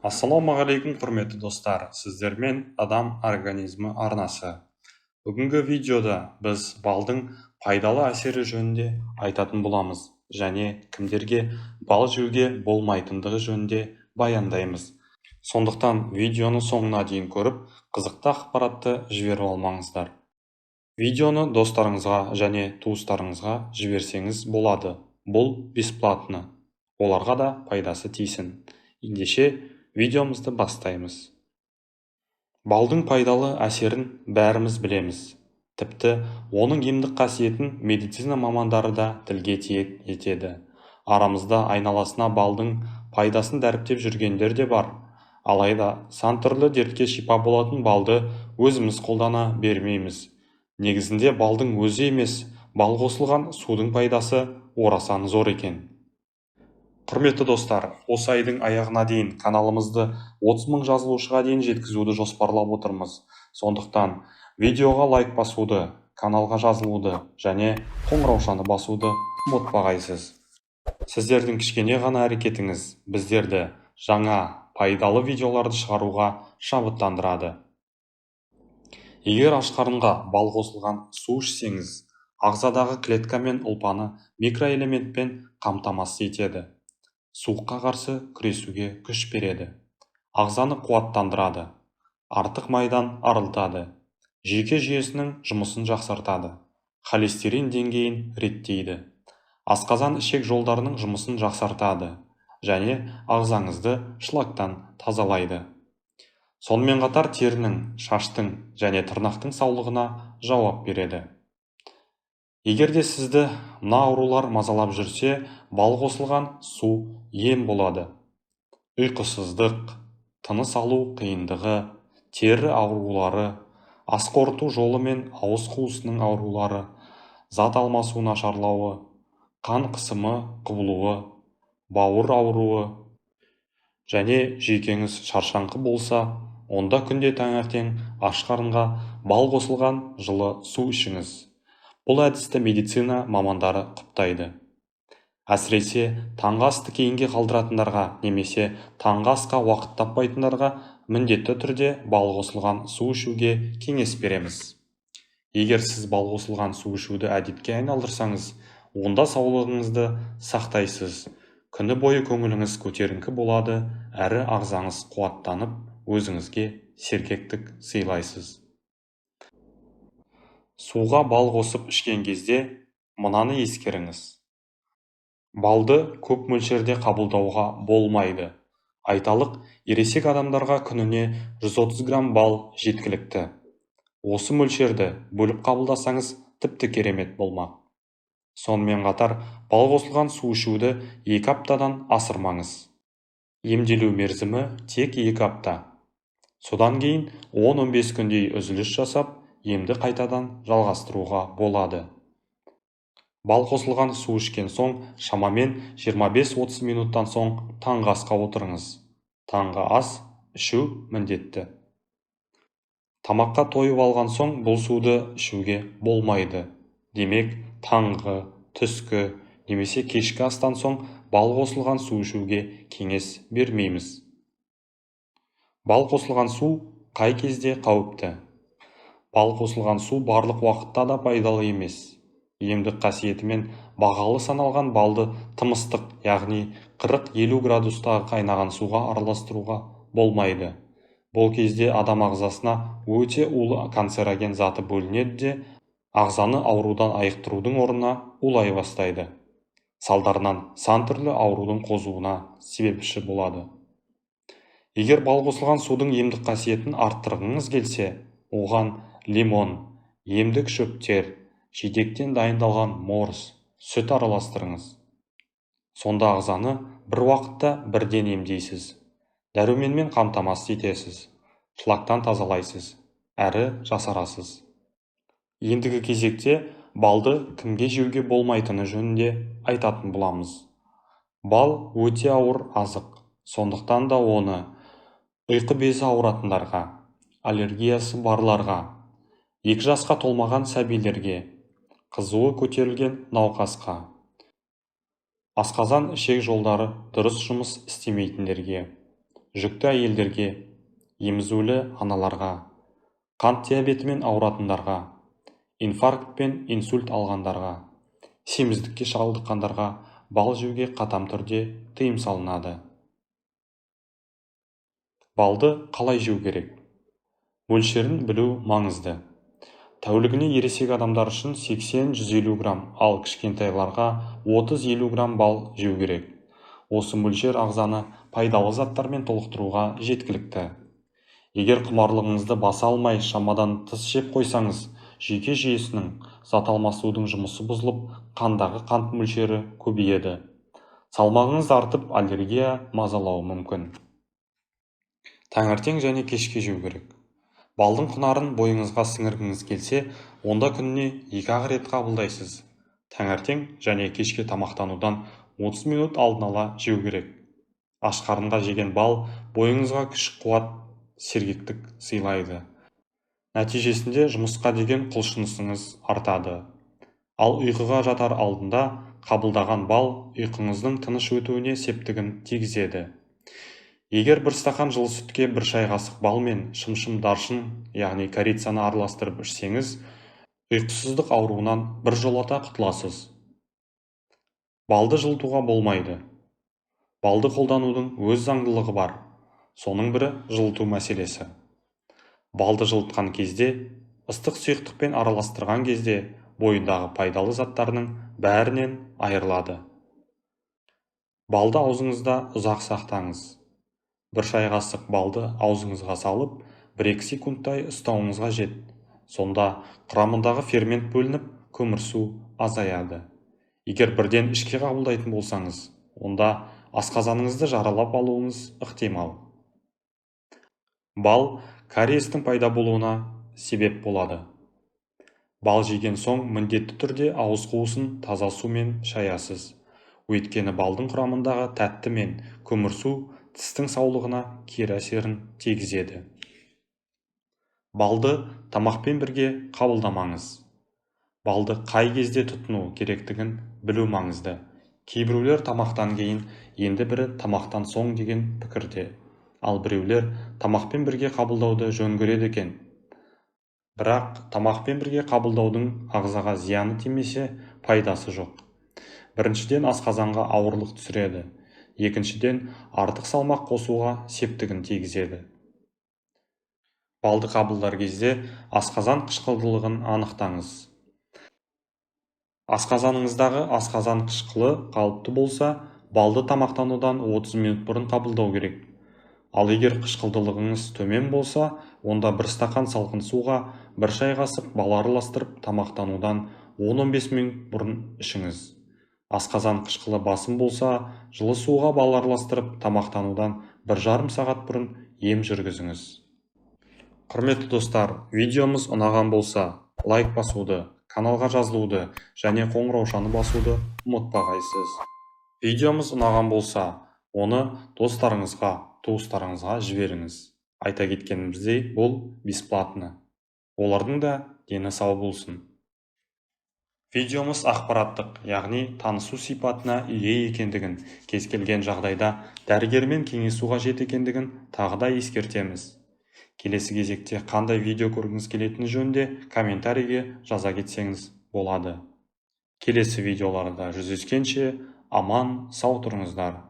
Ассалаумағалейкум құрметті достар, сіздермен адам организмі арнасы. Бүгінгі видеода біз балдың пайдалы әсері жөнінде айтатын боламыз және кімдерге бал жеуге болмайтындығы жөнінде баяндаймыз. Сондықтан видеоны соңына дейін көріп, қызықты ақпаратты жіберіп алмаңыздар. Видеоны достарыңызға және туыстарыңызға жіберсеңіз болады. Бұл бесплатны. Оларға да пайдасы тисін. Ендеше видеомызды бастаймыз. Балдың пайдалы әсерін бәріміз білеміз. Тіпті оның емдік қасиетін медицина мамандары да тілге тиек етеді. Арамызда айналасына балдың пайдасын дәріптеп жүргендер де бар. Алайда сан түрлі дертке шипа болатын балды өзіміз қолдана бермейміз. Негізінде балдың өзі емес, бал қосылған судың пайдасы орасан зор екен. Құрметті достар, осы айдың аяғына дейін каналымызды 30 мың жазылушыға дейін жеткізуді жоспарлап отырмыз. Сондықтан видеоға лайк басуды, каналға жазылуды және қоңыраушаны басуды ұмытпағайсыз. Сіздердің кішкене ғана әрекетіңіз біздерді жаңа пайдалы видеоларды шығаруға шабыттандырады. Егер аш қарынға бал қосылған су ішсеңіз, ағзадағы клетка мен ұлпаны микроэлементпен қамтамасыз етеді. Суыққа қарсы күресуге күш береді. Ағзаны қуаттандырады. Артық майдан арылтады. Жүйке жүйесінің жұмысын жақсартады. Холестерин деңгейін реттейді. Асқазан ішек жолдарының жұмысын жақсартады және ағзаңызды шлактан тазалайды. Сонымен қатар терінің, шаштың және тырнақтың саулығына жауап береді. Егер де сізді мына аурулар мазалап жүрсе, бал қосылған су ем болады. Ұйқысыздық, тыныс алу қиындығы, тері аурулары, ас қорыту жолы мен ауыз қуысының аурулары, зат алмасу нашарлауы, қан қысымы құбылуы, бауыр ауруы және жүйкеңіз шаршаңқы болса, онда күнде таңертең аш қарынға бал қосылған жылы су ішіңіз. Бұл әдісті медицина мамандары құптайды. Әсіресе таңғы асты кейінге қалдыратындарға немесе таңғы асқа уақыт таппайтындарға міндетті түрде бал қосылған су ішуге кеңес береміз. Егер сіз бал қосылған су ішуді әдетке айналдырсаңыз, онда саулығыңызды сақтайсыз. Күні бойы көңіліңіз көтеріңкі болады, әрі ағзаңыз қуаттанып, өзіңізге сергектік сыйлайсыз. Суға бал қосып ішкен кезде мынаны ескеріңіз. Балды көп мөлшерде қабылдауға болмайды. Айталық, ересек адамдарға күніне 130 грамм бал жеткілікті. Осы мөлшерді бөліп қабылдасаңыз тіпті керемет болмақ. Сонымен қатар, бал қосылған су ішуді 2 аптадан асырмаңыз. Емделу мерзімі тек 2 апта. Содан кейін 10-15 күндей үзіліс жасап, емді қайтадан жалғастыруға болады. Бал қосылған су ішкен соң, шамамен 25-30 минуттан соң таңғы асқа отырыңыз. Таңғы ас ішу міндетті. Тамаққа тойып алған соң бұл суды ішуге болмайды. Демек, таңғы, түскі немесе кешкі астан соң бал қосылған су ішуге кеңес бермейміз. Бал қосылған су қай кезде қауіпті? Бал қосылған су барлық уақытта да пайдалы емес. Емдік қасиетімен бағалы саналған балды тымыстық, яғни 40-50 градустағы қайнаған суға араластыруға болмайды. Бұл кезде адам ағзасына өте улы канцероген заты бөлінеді де, ағзаны аурудан айықтырудың орнына улай бастайды. Салдарынан сан түрлі аурудың қозуына себепші болады. Егер бал қосылған судың емдік қасиетін арттырғыңыз келсе, оған лимон, емдік шөптер, жидектен дайындалған морс, сүт араластырыңыз. Сонда ағзаны бір уақытта бірден емдейсіз. Дәруменмен қамтамасыз етесіз. Шлактан тазалайсыз, әрі жасарасыз. Ендігі кезекте балды кімге жеуге болмайтыны жөнінде айтатын боламыз. Бал өте ауыр азық, сондықтан да оны ұйқы безі ауыратындарға, аллергиясы барларға, 2 жасқа толмаған сәбилерге, қызуы көтерілген науқасқа, асқазан ішек жолдары дұрыс жұмыс істемейтіндерге, жүкті әйелдерге, емізулі аналарға, қант диабетімен ауыратындарға, инфаркт пен инсульт алғандарға, семіздікке шалдыққандарға бал жеуге қатаң түрде тыйым салынады. Балды қалай жеу керек? Мөлшерін білу маңызды. Тәулігіне ересек адамдар үшін 80-150 грамм, ал кішкентайларға 30-50 грамм бал жеу керек. Осы мөлшер ағзаны пайдалы заттармен толықтыруға жеткілікті. Егер құмарлығыңызды баса алмай, шамадан тыс жеп қойсаңыз, жүйке жүйесінің зат алмасудың жұмысы бұзылып, қандағы қант мөлшері көбейеді. Салмағыңыз артып, аллергия мазалауы мүмкін. Таңертең және кешке жеу керек. Балдың құнарын бойыңызға сіңіргіңіз келсе, онда күніне 2-ақ рет қабылдайсыз. Таңертең және кешке тамақтанудан 30 минут алдын ала жеу керек. Аш қарынға жеген бал бойыңызға күш-қуат, сергектік сыйлайды. Нәтижесінде жұмысқа деген құлшынысыңыз артады. Ал ұйқыға жатар алдында қабылдаған бал ұйқыңыздың тыныш өтуіне септігін тигізеді. Егер бір стақан жылы сүтке 1 шай қасық бал мен шым-шым даршын, яғни корицаны араластырып ішсеңіз, ұйқысыздық ауруынан біржолата құтыласыз. Балды жылытуға болмайды. Балды қолданудың өз заңдылығы бар. Соның бірі жылыту мәселесі. Балды жылытқан кезде, ыстық сұйықтықпен араластырған кезде бойындағы пайдалы заттарының бәрінен айырылады. Балды аузыңызда ұзақ сақтаңыз. 1 шай қасық балды аузыңызға салып, 1-2 секундтай ұстауыңыз қажет. Сонда құрамындағы фермент бөлініп, көмірсу азаяды. Егер бірден ішке қабылдайтын болсаңыз, онда асқазаныңызды жаралап алуыңыз ықтимал. Бал кариестің пайда болуына себеп болады. Бал жеген соң міндетті түрде ауыз қуысын таза сумен шаясыз. Өйткені балдың құрамындағы тәтті мен көмірсу тістің саулығына кері әсерін тигізеді. Балды тамақпен бірге қабылдамаңыз. Балды қай кезде тұтыну керектігін білу маңызды. Кейбіреулер тамақтан кейін, енді бірі тамақтан соң деген пікірде. Ал біреулер тамақпен бірге қабылдауды жөн көреді екен. Бірақ тамақпен бірге қабылдаудың ағзаға зияны тимесе, пайдасы жоқ. Біріншіден, асқазанға ауырлық түсіреді. Екіншіден, артық салмақ қосуға септігін тигізеді. Балды қабылдар кезде асқазан қышқылдылығын анықтаңыз. Асқазаныңыздағы асқазан қышқылы қалыпты болса, балды тамақтанудан 30 минут бұрын қабылдау керек. Ал егер қышқылдылығыңыз төмен болса, онда 1 стақан салқын суға 1 шай қасық бал араластырып тамақтанудан 10-15 минут бұрын ішіңіз. Асқазан қышқылы басым болса, жылы суға бал араластырып тамақтанудан 1,5 сағат бұрын ем жүргізіңіз. Құрметті достар, видеомыз ұнаған болса, лайк басуды, каналға жазылуды және қоңыраушаны басуды ұмытпағайсыз. Видеомыз ұнаған болса, оны достарыңызға, туыстарыңызға жіберіңіз. Айта кеткеніміздей, бұл бесплатны. Олардың да дені сау болсын. Видеомыз ақпараттық, яғни танысу сипатына ие екендігін, кез келген жағдайда дәрігермен кеңесу қажет екендігін тағы да ескертеміз. Келесі кезекте қандай видео көргіңіз келетіні жөнінде комментарийге жаза кетсеңіз болады. Келесі видеоларда жүздескенше аман сау тұрыңыздар.